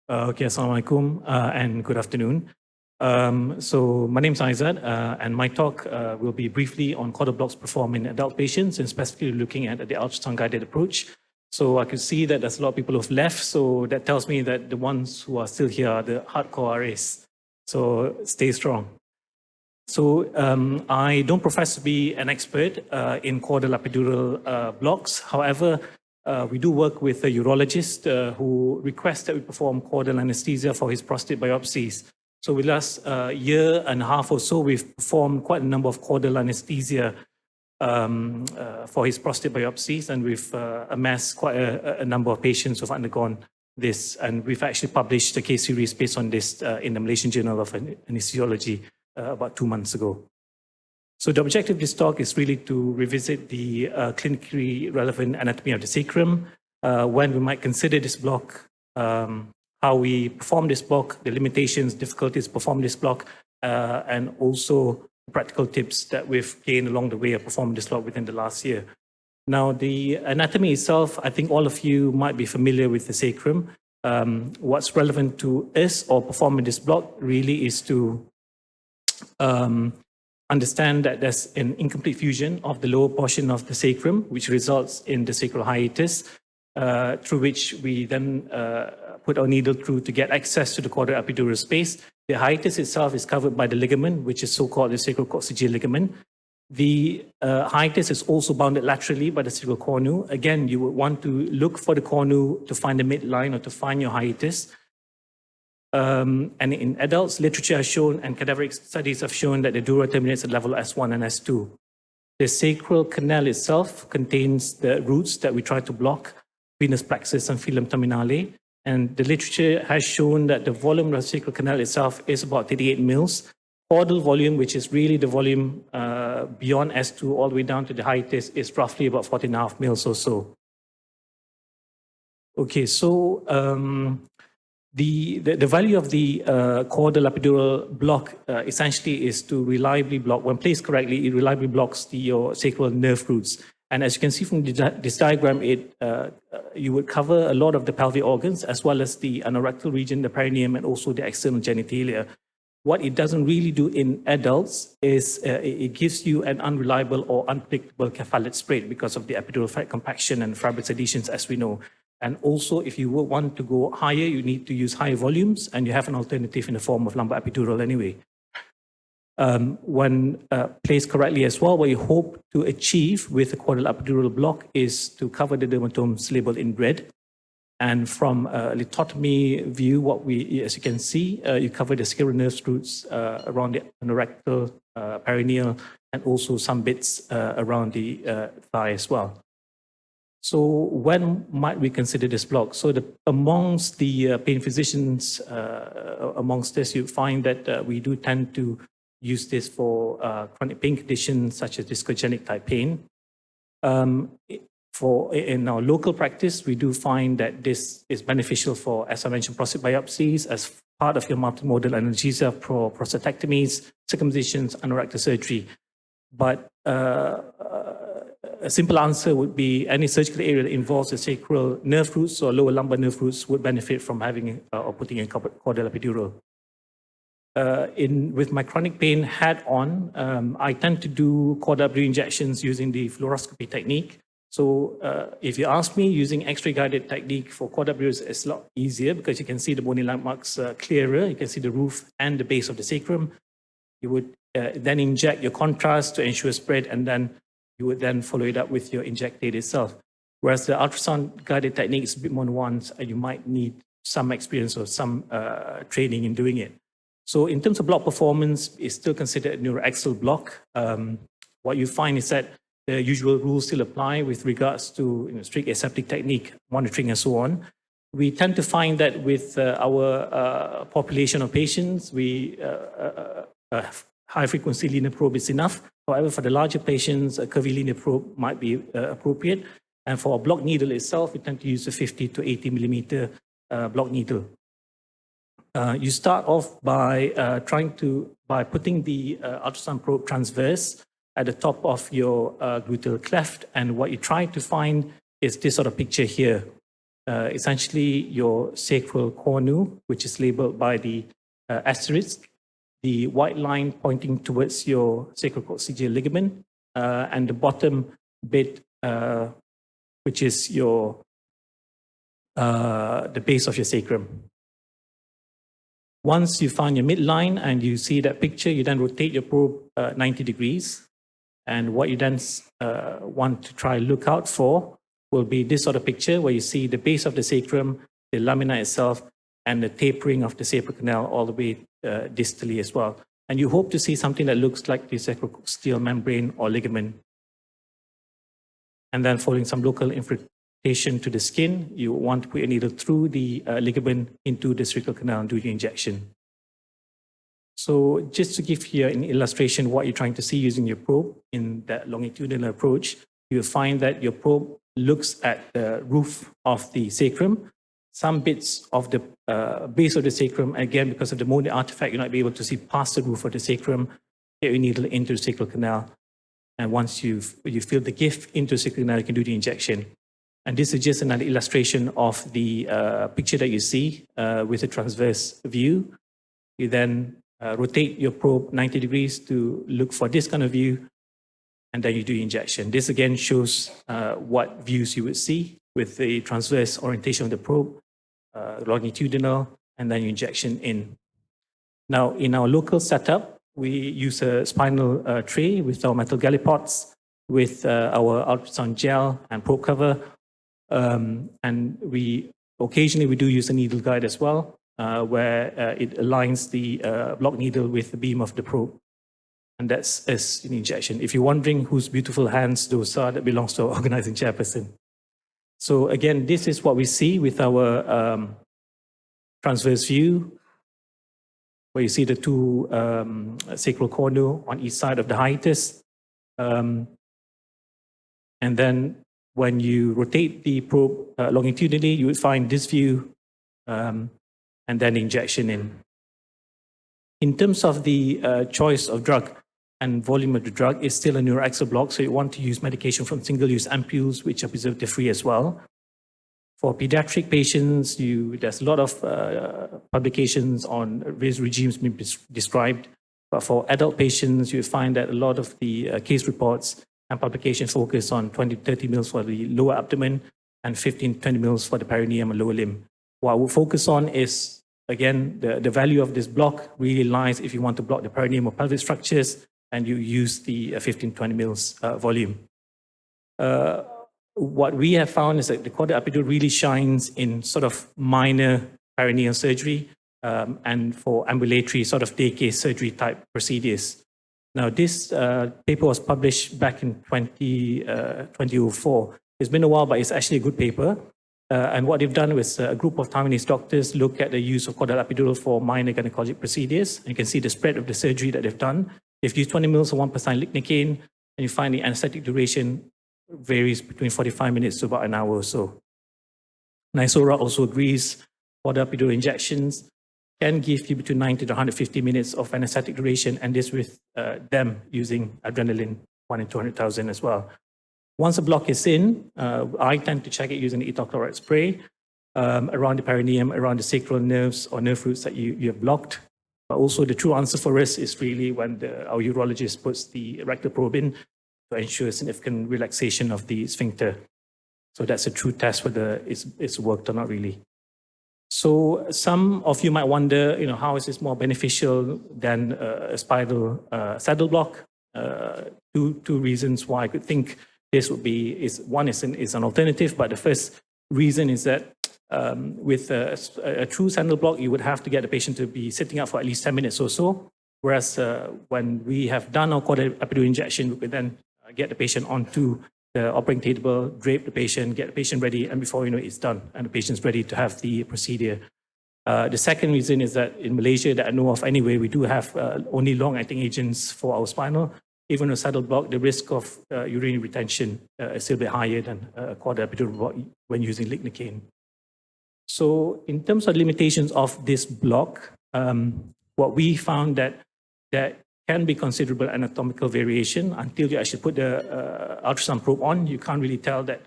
Okay, Assalamualaikum and good afternoon. So my name is Aizad and my talk will be briefly on caudal blocks performed in adult patients and specifically looking at the ultrasound guided approach. So I could see that there's a lot of people who've left, so that tells me that the ones who are still here are the hardcore RAs. So stay strong. So I don't profess to be an expert in caudal epidural blocks. However, we do work with a urologist who requests that we perform caudal anesthesia for his prostate biopsies. So with last year and a half or so, we've performed quite a number of caudal anesthesia for his prostate biopsies, and we've amassed quite a number of patients who've undergone this. And we've actually published a case series based on this in the Malaysian Journal of Anesthesiology about 2 months ago. So the objective of this talk is really to revisit the clinically relevant anatomy of the sacrum, when we might consider this block, how we perform this block, the limitations, difficulties perform this block, and also practical tips that we've gained along the way of performing this block within the last year. Now, the anatomy itself, I think all of you might be familiar with the sacrum. What's relevant to us or performing this block really is to understand that there's an incomplete fusion of the lower portion of the sacrum, which results in the sacral hiatus, through which we then put our needle through to get access to the caudal epidural space. The hiatus itself is covered by the ligament, which is so-called the sacrococcygeal ligament. The hiatus is also bounded laterally by the sacral cornu. Again, you would want to look for the cornu to find the midline or to find your hiatus. And in adults, literature has shown and cadaveric studies have shown that the dura terminates at level S1 and S2. The sacral canal itself contains the roots that we try to block, venous plexus and filum terminale. And the literature has shown that the volume of the sacral canal itself is about 38 mils. Caudal volume, which is really the volume beyond S2 all the way down to the hiatus, is roughly about 14.5 mils or so. Okay, so the value of the caudal epidural block essentially is to reliably block, when placed correctly, it reliably blocks your sacral nerve roots. And as you can see from this diagram, you would cover a lot of the pelvic organs as well as the anorectal region, the perineum, and also the external genitalia. What it doesn't really do in adults is it gives you an unreliable or unpredictable cephalate spread because of the epidural fat compaction and fibrous adhesions, as we know. And also, if you want to go higher, you need to use higher volumes, and you have an alternative in the form of lumbar epidural anyway. When placed correctly as well, what you hope to achieve with the caudal epidural block is to cover the dermatomes labeled in red. And from a lithotomy view, as you can see, you cover the sacral nerve roots around the anorectal, perineal, and also some bits around the thigh as well. So when might we consider this block? So amongst the pain physicians, amongst this, you find that we do tend to use this for chronic pain conditions such as discogenic type pain. In our local practice, we do find that this is beneficial for, as I mentioned, prostate biopsies, as part of your multimodal analgesia for prostatectomies, circumcisions, anorectal surgery. But a simple answer would be any surgical area that involves the sacral nerve roots or lower lumbar nerve roots would benefit from having or putting in caudal epidural. With my chronic pain hat on, I tend to do caudal epidural injections using the fluoroscopy technique. So if you ask me, using X-ray guided technique for caudal epidural is a lot easier because you can see the bony landmarks clearer. You can see the roof and the base of the sacrum. You would then inject your contrast to ensure spread, and then you would then follow it up with your injectate itself. Whereas the ultrasound guided technique is a bit more nuanced, and you might need some experience or some training in doing it. So in terms of block performance, it's still considered a neuroaxial block. What you find is that the usual rules still apply with regards to strict aseptic technique, monitoring, and so on. We tend to find that with our population of patients, high-frequency linear probe is enough. However, for the larger patients, a curvy linear probe might be appropriate. And for a block needle itself, we tend to use a 50 to 80 millimeter block needle. You start off by putting the ultrasound probe transverse at the top of your gluteal cleft, and what you try to find is this sort of picture here. essentially your sacral cornu, which is labeled by the asterisk, the white line pointing towards your sacrococcygeal ligament, and the bottom bit, which is your the base of your sacrum. Once you find your midline and you see that picture, you then rotate your probe 90 degrees. And what you then want to try look out for will be this sort of picture where you see the base of the sacrum, the lamina itself, and the tapering of the sacral canal all the way distally as well. And you hope to see something that looks like the sacrococcygeal membrane or ligament. And then following some local infiltration to the skin, you want to put a needle through the ligament into the sacral canal and do the injection. So just to give you an illustration what you're trying to see using your probe in that longitudinal approach, you'll find that your probe looks at the roof of the sacrum. Some bits of the base of the sacrum, again, because of the Mohd artifact, you're not able to see past the roof of the sacrum, get your needle into the sacral canal. And once you feel the gift into the sacral canal, you can do the injection. And this is just another illustration of the picture that you see with a transverse view. You then rotate your probe 90 degrees to look for this kind of view, and then you do injection. This again shows what views you would see with the transverse orientation of the probe, longitudinal, and then injection in. Now, in our local setup, we use a spinal tray with our metal gallipods, with our ultrasound gel and probe cover, and we occasionally we do use a needle guide as well, where it aligns the block needle with the beam of the probe. And that's as an injection. If you're wondering whose beautiful hands those are, that belongs to our organizing chairperson. So again, this is what we see with our transverse view, where you see the two sacral cornu on each side of the hiatus. And then when you rotate the probe longitudinally, you would find this view, and then injection in. In terms of the choice of drug and volume of the drug, is still a neuroaxial block, so you want to use medication from single-use ampules, which are preservative-free as well. For pediatric patients, there's a lot of publications on various regimes being described. But for adult patients, you find that a lot of the case reports and publications focus on 20 to 30 mils for the lower abdomen and 15 to 20 mils for the perineum and lower limb. What we'll focus on is, again, the value of this block really lies if you want to block the perineum or pelvic structures, and you use the 15 to 20 mils volume. What we have found is that the caudal epidural really shines in sort of minor perineal surgery and for ambulatory sort of day case surgery type procedures. Now, this paper was published back in 2004. It's been a while, but it's actually a good paper. And what they've done was a group of Taiwanese doctors look at the use of caudal epidural for minor gynecologic procedures. And you can see the spread of the surgery that they've done. They've used 20 mils of 1% lignocaine, and you find the anesthetic duration varies between 45 minutes to about an hour or so. Nysora also agrees caudal epidural injections can give you between 90 to 150 minutes of anesthetic duration, and this with them using adrenaline 1 in 200,000 as well. Once a block is in, I tend to check it using the ethyl chloride spray around the perineum, around the sacral nerves or nerve roots that you have blocked. But also the true answer for us is really when our urologist puts the rectal probe in to ensure significant relaxation of the sphincter. So that's a true test whether it's worked or not really. So some of you might wonder, how is this more beneficial than a spinal saddle block? Two reasons why I could think this would be, one is an alternative, but the first reason is that with a true saddle block, you would have to get the patient to be sitting up for at least 10 minutes or so, whereas when we have done our caudal epidural injection, we could then get the patient onto the operating table, drape the patient, get the patient ready, and before you know it, it's done, and the patient's ready to have the procedure. The second reason is that in Malaysia, that I know of anyway, we do have only long-acting agents for our spinal. Even a saddle block, the risk of urinary retention is still a bit higher than a caudal epidural block when using lignocaine. So in terms of limitations of this block, what we found that can be considerable anatomical variation until you actually put the ultrasound probe on. You can't really tell that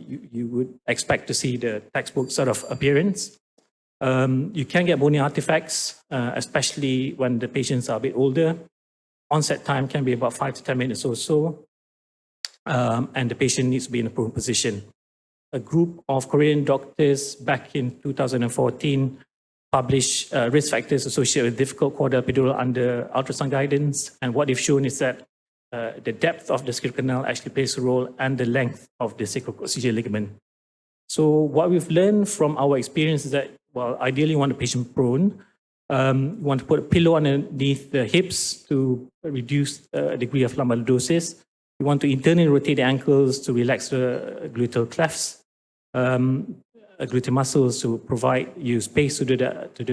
you would expect to see the textbook sort of appearance. You can get bony artifacts, especially when the patients are a bit older. Onset time can be about 5 to 10 minutes or so, and the patient needs to be in a prone position. A group of Korean doctors back in 2014 published risk factors associated with difficult caudal epidural under ultrasound guidance, and what they've shown is that the depth of the sacral canal actually plays a role, and the length of the sacrococccygeal ligament. So what we've learned from our experience is that, well, ideally you want the patient prone. You want to put a pillow underneath the hips to reduce the degree of lumbar lordosis. You want to internally rotate the ankles to relax the gluteal clefts, gluteal muscles to provide you space to do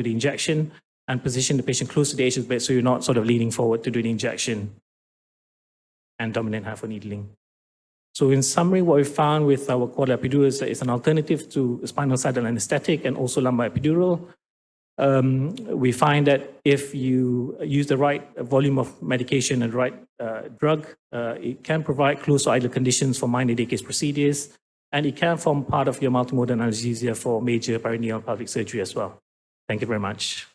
the injection, and position the patient close to the edge of the bed so you're not sort of leaning forward to do the injection, and dominant hyponeedling. So in summary, what we found with our caudal epidural is that it's an alternative to spinal sidle anesthetic and also lumbar epidural. We find that if you use the right volume of medication and the right drug, it can provide close or ideal conditions for minor day case procedures, and it can form part of your multimodal analgesia for major perineal pelvic surgery as well. Thank you very much.